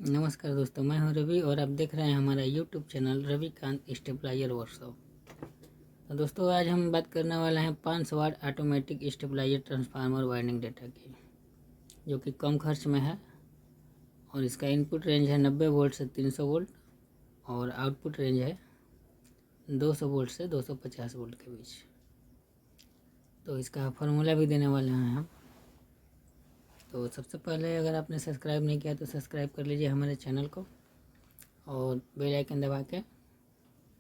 नमस्कार दोस्तों, मैं हूं रवि और आप देख रहे हैं हमारा YouTube channel Ravikant stabiliser workshop. तो दोस्तों, आज हम बात करने वाले हैं 500 watt automatic stabiliser transformer winding data की, जो कि कम खर्च में है और इसका इनपुट रेंज है 90 वोल्ट से 300 वोल्ट और आउटपुट रेंज है 200 वोल्ट से 250 वोल्ट के बीच। तो इसका फार्मूला भी देने वाले हैं हम। तो सबसे पहले अगर आपने सब्सक्राइब नहीं किया तो सब्सक्राइब कर लीजिए हमारे चैनल को और बेल आइकन दबा के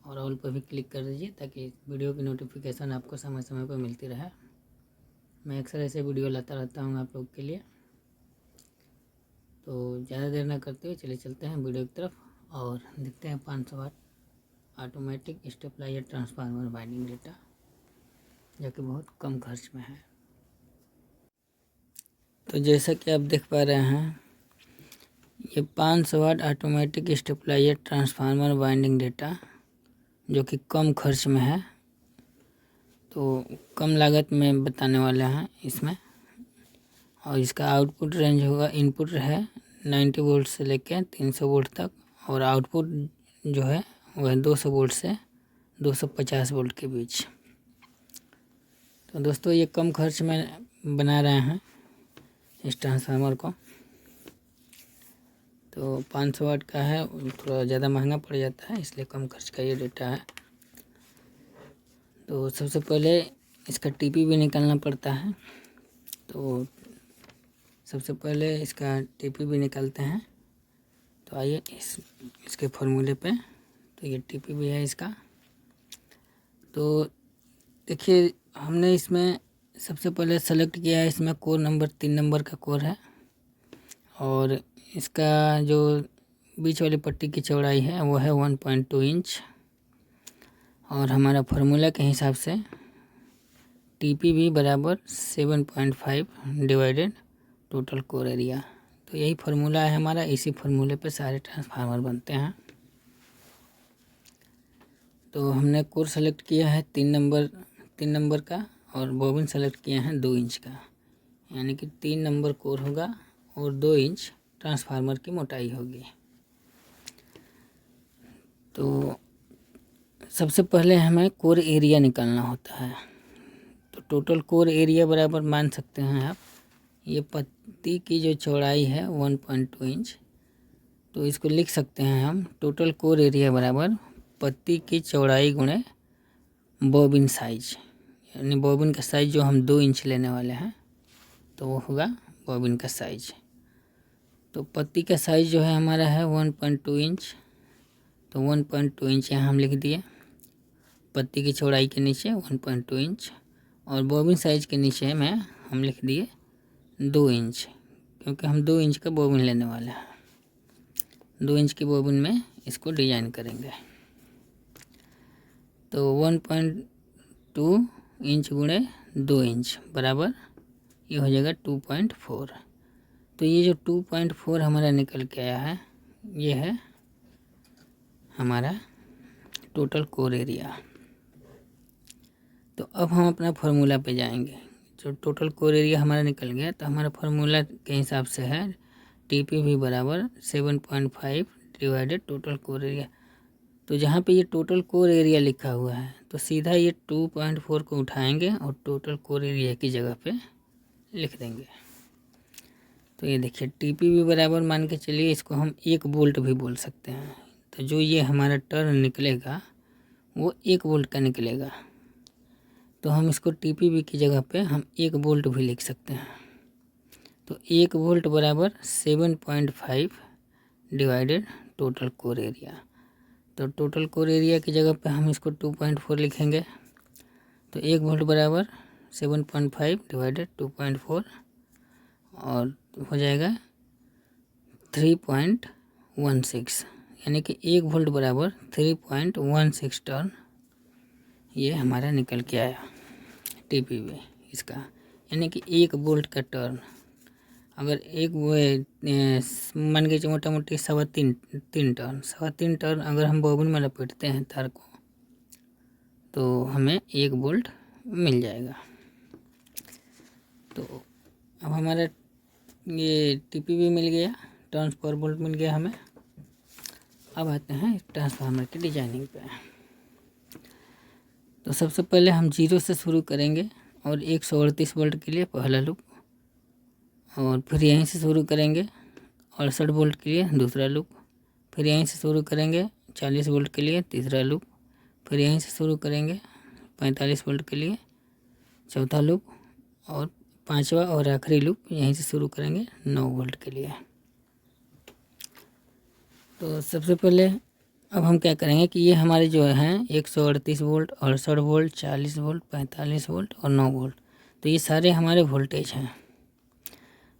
और ऑल पर भी क्लिक कर दीजिए ताकि वीडियो की नोटिफिकेशन आपको समय समय पर मिलती रहे। मैं अक्सर ऐसे वीडियो लाता रहता हूँ आप लोग के लिए। तो ज़्यादा देर ना करते हुए चलिए चलते हैं वीडियो की तरफ और देखते हैं 500 watt automatic stabiliser transformer winding data, जो कि बहुत कम खर्च में है। तो जैसा कि आप देख पा रहे हैं, ये 500 watt automatic stabiliser transformer winding data जो कि कम खर्च में है, तो कम लागत में बताने वाले हैं इसमें। और इसका आउटपुट रेंज होगा, इनपुट है 90 वोल्ट से लेकर 300 वोल्ट तक और आउटपुट जो है वह 200 वोल्ट से 250 वोल्ट के बीच। तो दोस्तों, ये कम खर्च में बना रहे हैं इस ट्रांसफार्मर को। तो 500 वाट का है, थोड़ा ज़्यादा महंगा पड़ जाता है, इसलिए कम खर्च का ये डेटा है। तो सबसे पहले इसका टीपी भी निकालना पड़ता है। तो सबसे पहले इसका टीपी भी निकालते हैं। तो आइए इसके फॉर्मूले पे। तो ये टीपी भी है इसका। तो देखिए, हमने इसमें सबसे पहले सेलेक्ट किया है, इसमें कोर नंबर 3 नंबर का कोर है और इसका जो बीच वाली पट्टी की चौड़ाई है वो है 1.2 इंच। और हमारा फार्मूला के हिसाब से टीपी भी बराबर 7.5 डिवाइडेड टोटल कोर एरिया। तो यही फार्मूला है हमारा, इसी फार्मूले पे सारे ट्रांसफार्मर बनते हैं। तो हमने कोर सेलेक्ट किया है 3 नंबर का और बॉबिन सेलेक्ट किया है 2 इंच का, यानी कि 3 नंबर कोर होगा और 2 इंच ट्रांसफार्मर की मोटाई होगी। तो सबसे पहले हमें कोर एरिया निकालना होता है। तो टोटल कोर एरिया बराबर मान सकते हैं आप, ये पत्ती की जो चौड़ाई है 1.2 इंच, तो इसको लिख सकते हैं हम टोटल कोर एरिया बराबर पत्ती की चौड़ाई गुणे बॉबिन साइज, यानी बॉबिन का साइज जो हम 2 इंच लेने वाले हैं तो वो होगा बॉबिन का साइज। तो पत्ती का साइज जो है हमारा है 1.2 इंच, तो 1.2 इंच यहाँ हम लिख दिए पत्ती की चौड़ाई के नीचे 1.2 इंच, और बॉबिन साइज के नीचे में हम लिख दिए 2 इंच, क्योंकि हम 2 इंच का बॉबिन लेने वाले हैं। 2 इंच की बॉबिन में इसको डिजाइन करेंगे। तो 1.2 इंच गुणे 2 इंच बराबर ये हो जाएगा 2.4। तो ये जो 2.4 हमारा निकल के आया है, ये है हमारा टोटल कोर एरिया। तो अब हम अपना फार्मूला पे जाएंगे। जो टोटल कोर एरिया हमारा निकल गया, तो हमारा फार्मूला के हिसाब से है टीपी भी बराबर 7.5 डिवाइडेड टोटल कोर एरिया। तो जहाँ पे ये टोटल कोर एरिया लिखा हुआ है, तो सीधा ये 2.4 को उठाएंगे और टोटल कोर एरिया की जगह पे लिख देंगे। तो ये देखिए, टीपी भी बराबर मान के चलिए, इसको हम 1 वोल्ट भी बोल सकते हैं। तो जो ये हमारा टर्न निकलेगा वो 1 वोल्ट का निकलेगा। तो हम इसको टीपीबी की जगह पे हम 1 वोल्ट भी लिख सकते हैं। तो 1 वोल्ट बराबर 7.5 डिवाइडेड टोटल कोर एरिया। तो टोटल कोर एरिया की जगह पे हम इसको 2.4 लिखेंगे। तो 1 वोल्ट बराबर 7.5 डिवाइडेड 2.4 और हो जाएगा 3.16, यानी कि 1 वोल्ट बराबर 3.16 टर्न ये हमारा निकल के आया टीपीबी इसका, यानी कि 1 वोल्ट का टर्न। अगर एक मान के मोटा मोटी 3.5 टर्न अगर हम बॉबिन में लपेटते हैं तार को, तो हमें 1 वोल्ट मिल जाएगा। तो अब हमारा ये टीपीबी मिल गया। टर्न्स पर वोल्ट मिल गया हमें। अब आते हैं ट्रांसफार्मर की डिजाइनिंग पे। तो सबसे पहले हम 0 से शुरू करेंगे और 138 वोल्ट के लिए पहला लूप, और फिर यहीं से शुरू करेंगे 68 वोल्ट के लिए दूसरा लूप, फिर यहीं से शुरू करेंगे 40 वोल्ट के लिए तीसरा लूप, फिर यहीं से शुरू करेंगे 45 वोल्ट के लिए चौथा लूप, और पांचवा और आखिरी लूप यहीं से शुरू करेंगे 9 वोल्ट के लिए। तो सबसे पहले अब हम क्या करेंगे कि ये हमारे जो हैं 138 वोल्ट, 68 वोल्ट, 40 वोल्ट, 45 वोल्ट और 9 वोल्ट, तो ये सारे हमारे वोल्टेज हैं।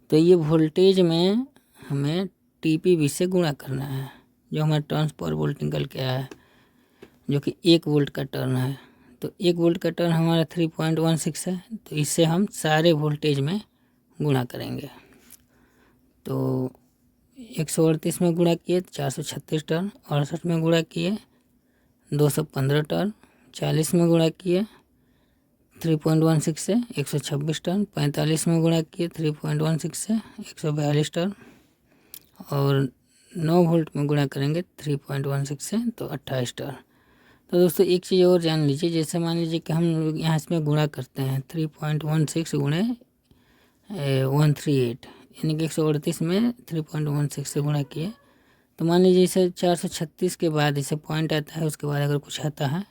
तो ये वोल्टेज में हमें TPV से गुणा करना है, जो हमारा टर्न्स पर वोल्ट निकल के आया है, जो कि 1 वोल्ट का टर्न है। तो 1 वोल्ट का टर्न हमारा 3.16 है, तो इससे हम सारे वोल्टेज में गुणा करेंगे। तो 138 में गुणा किए 436 टर्न, 68 में गुणा किए 215 टर्न, 40 में गुणा किए 3.16 से 126 टर्न, 45 में गुणा किए 3.16 से 142 टर्न, और 9 वोल्ट में गुणा करेंगे 3.16 से तो 28 टर्न। तो दोस्तों एक चीज़ और जान लीजिए, जैसे मान लीजिए कि हम यहाँ इसमें गुणा करते हैं 3.16 गुणे 138, यानी कि 138 में 3.16 से गुणा किए। तो मान लीजिए इसे 436 के बाद इसे पॉइंट आता है, उसके बाद अगर कुछ आता है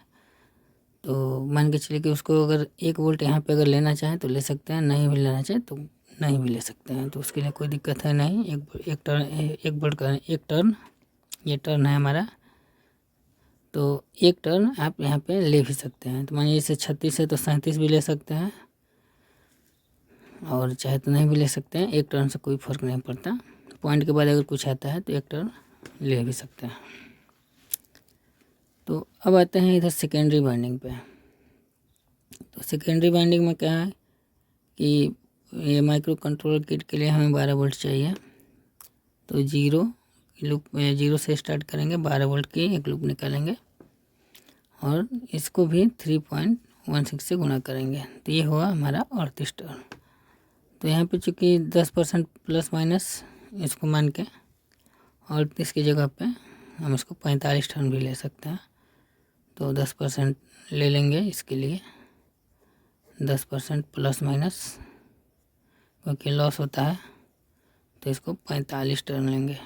तो मान के चलिए कि उसको अगर 1 वोल्ट यहाँ पे अगर लेना चाहें तो ले सकते हैं, नहीं भी लेना चाहें तो नहीं भी ले सकते हैं, तो उसके लिए कोई दिक्कत है नहीं। एक टर्न 1 वोल्ट का एक टर्न, ये टर्न है हमारा, तो एक टर्न आप यहाँ पे ले भी सकते हैं। तो मानिए इसे 36 है तो 37 भी ले सकते हैं, और चाहे तो नहीं भी ले सकते हैं, एक टर्न से कोई फ़र्क नहीं पड़ता। पॉइंट के बाद अगर कुछ आता है तो एक टर्न ले भी सकते हैं। तो अब आते हैं इधर सेकेंडरी वाइंडिंग पे। तो सेकेंडरी वाइंडिंग में क्या है कि ये माइक्रो कंट्रोलर किट के लिए हमें 12 वोल्ट चाहिए। तो 0 से स्टार्ट करेंगे, 12 वोल्ट की एक लूप निकालेंगे और इसको भी 3.16 से गुणा करेंगे, तो ये हुआ हमारा 38 टर्न। तो यहाँ पे चूँकि 10% प्लस माइनस इसको मान के 38 की जगह पे हम इसको 45 टर्न भी ले सकते हैं। तो 10% ले लेंगे इसके लिए, 10% प्लस माइनस, क्योंकि लॉस होता है, तो इसको 45 टर्न लेंगे।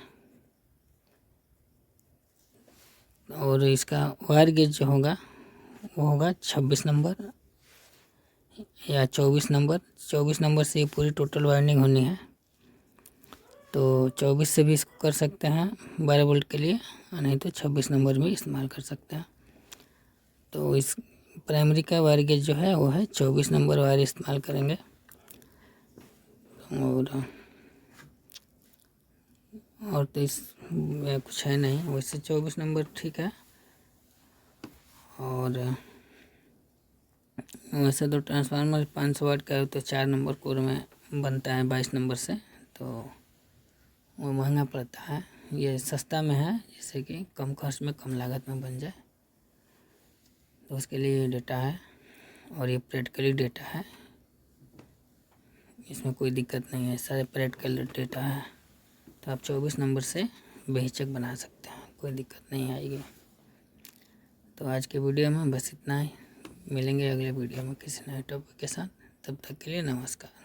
और इसका वायर गेज जो होगा वो होगा 26 नंबर या 24 नंबर। 24 नंबर से ये पूरी टोटल वाइंडिंग होनी है, तो 24 से भी इसको कर सकते हैं 12 वोल्ट के लिए, नहीं तो 26 नंबर भी इस्तेमाल कर सकते हैं। तो इस प्राइमरी का वायर गेज जो है वो है 24 नंबर वायर इस्तेमाल करेंगे। और तो इस में कुछ है नहीं, वैसे 24 नंबर ठीक है। और वैसे तो ट्रांसफार्मर 500 वाट का है, तो 4 नंबर कोर में बनता है 22 नंबर से, तो वो महंगा पड़ता है। ये सस्ता में है, जैसे कि कम खर्च में कम लागत में बन जाए, तो उसके लिए ये डेटा है। और ये प्रैक्टिकली डेटा है, इसमें कोई दिक्कत नहीं है, सारे प्रैक्टिकल डेटा है। तो आप 24 नंबर से बेहिचक बना सकते हैं, कोई दिक्कत नहीं आएगी। तो आज के वीडियो में बस इतना ही, मिलेंगे अगले वीडियो में किसी नए टॉपिक के साथ। तब तक के लिए नमस्कार।